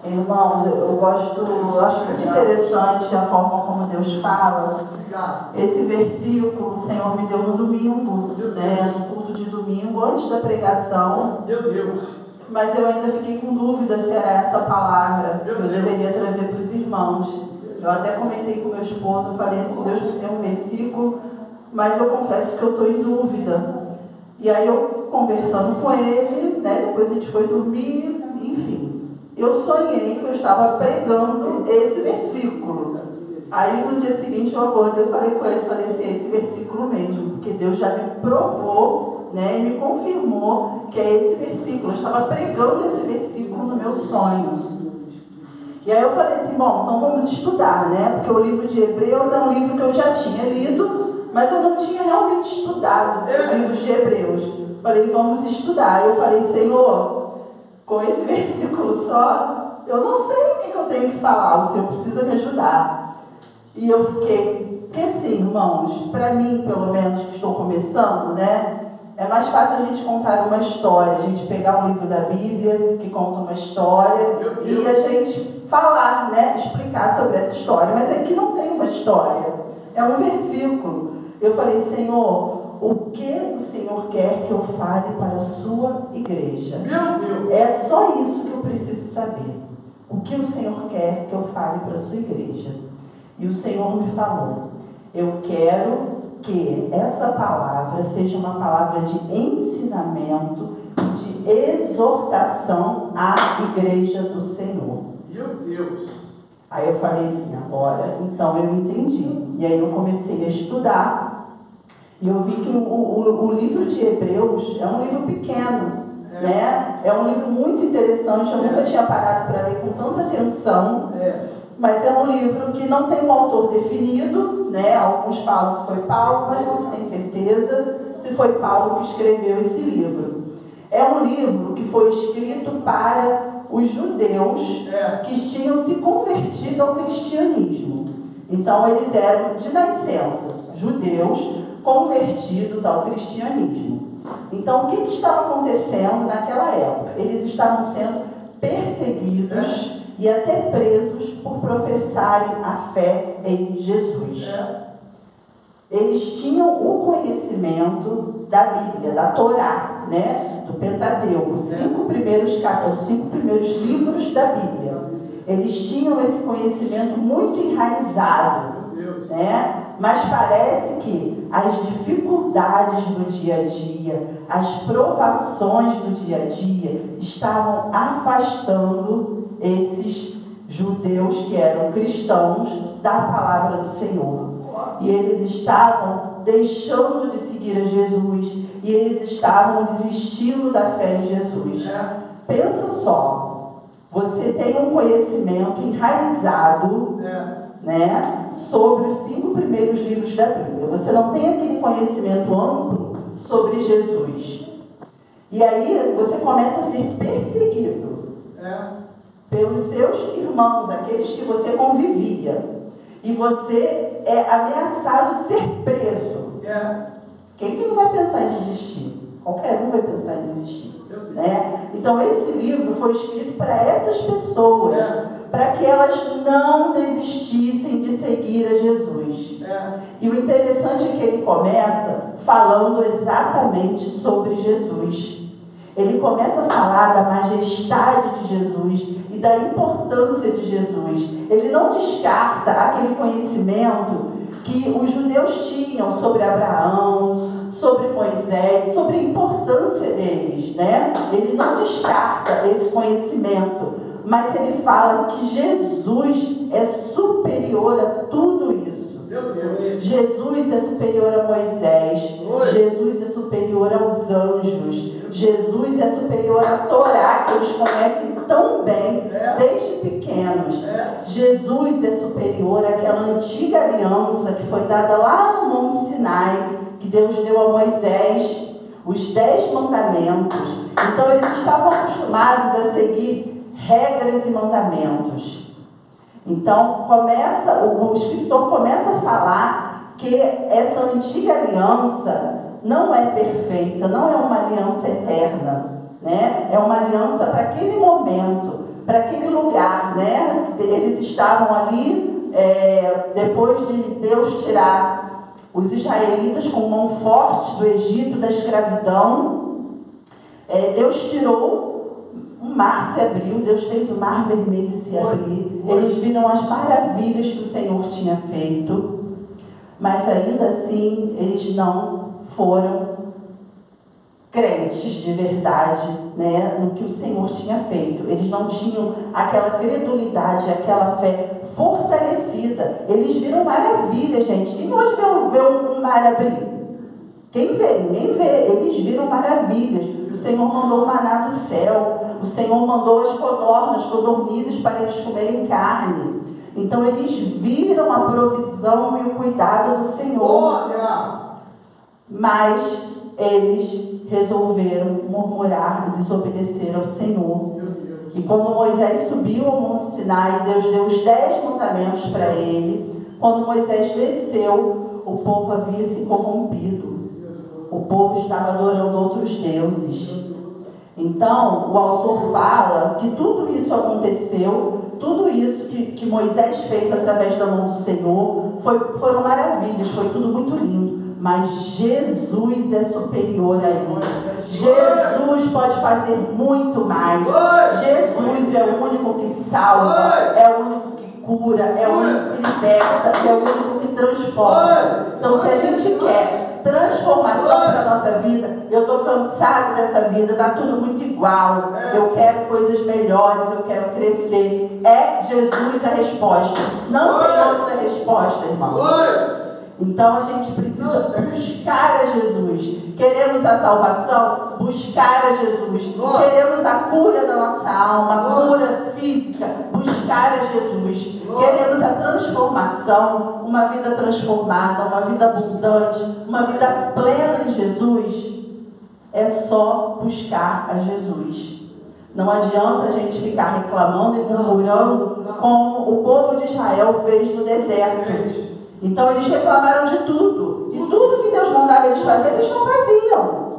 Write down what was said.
Irmãos, eu acho muito interessante a forma como Deus fala. Esse versículo o Senhor me deu no domingo, né, no culto de domingo, antes da pregação. Meu Deus! Mas eu ainda fiquei com dúvida se era essa palavra que eu deveria trazer para os irmãos. Eu até comentei com meu esposo, falei assim, Deus me deu um versículo, mas eu confesso que eu estou em dúvida. E aí eu conversando com ele, né, depois a gente foi dormir, enfim. Eu sonhei que eu estava pregando esse versículo. Aí no dia seguinte eu acordei, eu falei com ele, falei assim, é esse versículo mesmo, porque Deus já me provou, né, e me confirmou que é esse versículo. Eu estava pregando esse versículo no meu sonho. E aí eu falei assim, bom, então vamos estudar, né, porque o livro de Hebreus é um livro que eu já tinha lido, mas eu não tinha realmente estudado o livro de Hebreus. Falei, vamos estudar. Eu falei, Senhor, com esse versículo só, eu não sei o que eu tenho que falar, o Senhor precisa me ajudar. E eu fiquei, porque assim, irmãos, para mim, pelo menos, que estou começando, né, é mais fácil a gente contar uma história, a gente pegar um livro da Bíblia, que conta uma história, e a gente falar, né, explicar sobre essa história. Mas aqui não tem uma história, é um versículo. Eu falei, Senhor, o que o Senhor quer que eu fale para a sua igreja? Meu Deus! É só isso que eu preciso saber. O que o Senhor quer que eu fale para a sua igreja? E o Senhor me falou, eu quero que essa palavra seja uma palavra de ensinamento, de exortação à igreja do Senhor. Meu Deus! Aí eu falei assim, agora, então eu entendi. E aí eu comecei a estudar. E eu vi que o livro de Hebreus é um livro pequeno, né? É um livro muito interessante, eu nunca tinha parado para ler com tanta atenção, mas é um livro que não tem um autor definido, né? Alguns falam que foi Paulo, mas não se tem certeza se foi Paulo que escreveu esse livro. É um livro que foi escrito para os judeus que tinham se convertido ao cristianismo. Então eles eram de nascença judeus, convertidos ao cristianismo. Então, o que estava acontecendo naquela época? Eles estavam sendo perseguidos e até presos por professarem a fé em Jesus. Eles tinham o conhecimento da Bíblia, da Torá, né? Do Pentateuco, os 5 primeiros livros da Bíblia. Eles tinham esse conhecimento muito enraizado, né? Mas parece que as dificuldades do dia a dia, as provações do dia a dia, estavam afastando esses judeus que eram cristãos da palavra do Senhor. E eles estavam deixando de seguir a Jesus, e eles estavam desistindo da fé em Jesus. Pensa só, você tem um conhecimento enraizado, né, sobre os 5 primeiros livros da Bíblia. Você não tem aquele conhecimento amplo sobre Jesus. E aí você começa a ser perseguido pelos seus irmãos, aqueles que você convivia. E você é ameaçado de ser preso. Quem que não vai pensar em desistir? Qualquer um vai pensar em desistir. Né? Então esse livro foi escrito para essas pessoas, para que elas não desistissem de seguir a Jesus. E o interessante é que ele começa falando exatamente sobre Jesus. Ele começa a falar da majestade de Jesus e da importância de Jesus. Ele não descarta aquele conhecimento que os judeus tinham sobre Abraão, sobre Moisés, sobre a importância deles, né? Ele não descarta esse conhecimento, mas ele fala que Jesus é superior a tudo isso. Jesus é superior a Moisés, Jesus é superior aos anjos, Jesus é superior à Torá, que eles conhecem tão bem desde pequenos. Jesus é superior àquela antiga aliança que foi dada lá no Monte Sinai, que Deus deu a Moisés, os 10 mandamentos. Então eles estavam acostumados a seguir regras e mandamentos. Então o escritor começa a falar que essa antiga aliança não é perfeita, não é uma aliança eterna, né? É uma aliança para aquele momento, para aquele lugar, Eles estavam ali, depois de Deus tirar os israelitas com mão forte do Egito, da escravidão, Deus tirou, o mar se abriu, Deus fez o mar vermelho se abrir. Eles viram as maravilhas que o Senhor tinha feito, mas ainda assim eles não foram crentes de verdade, né, no que o Senhor tinha feito. Eles não tinham aquela credulidade, aquela fé fortalecida. Eles viram maravilha, gente. Quem hoje vê um mar abrir? Quem vê? Ninguém vê. Eles viram maravilhas. O Senhor mandou maná do céu. O Senhor mandou as codornizes para eles comerem carne. Então eles viram a provisão e o cuidado do Senhor. Mas eles resolveram murmurar e desobedecer ao Senhor. E quando Moisés subiu ao Monte Sinai, Deus deu os 10 mandamentos para ele. Quando Moisés desceu, o povo havia se corrompido. O povo estava adorando outros deuses. Então, o autor fala que tudo isso aconteceu, tudo isso que Moisés fez através da mão do Senhor, foram maravilhas, foi tudo muito lindo. Mas Jesus é superior a isso. Jesus pode fazer muito mais. Jesus é o único que salva, é o único que cura, é o único que liberta, é o único que transforma. Então, se a gente quer transformação para a nossa vida, eu estou cansado dessa vida, está tudo muito igual, eu quero coisas melhores, eu quero crescer. É Jesus a resposta. Não tem outra resposta, irmão. Então a gente precisa buscar a Jesus. Queremos a salvação? Buscar a Jesus. Queremos a cura da nossa alma, a cura física? Buscar a Jesus. Queremos a transformação, uma vida transformada, uma vida abundante, uma vida plena em Jesus? É só buscar a Jesus. Não adianta a gente ficar reclamando e murmurando como o povo de Israel fez no deserto. Então eles reclamaram de tudo. E tudo que Deus mandava eles fazer, eles não faziam.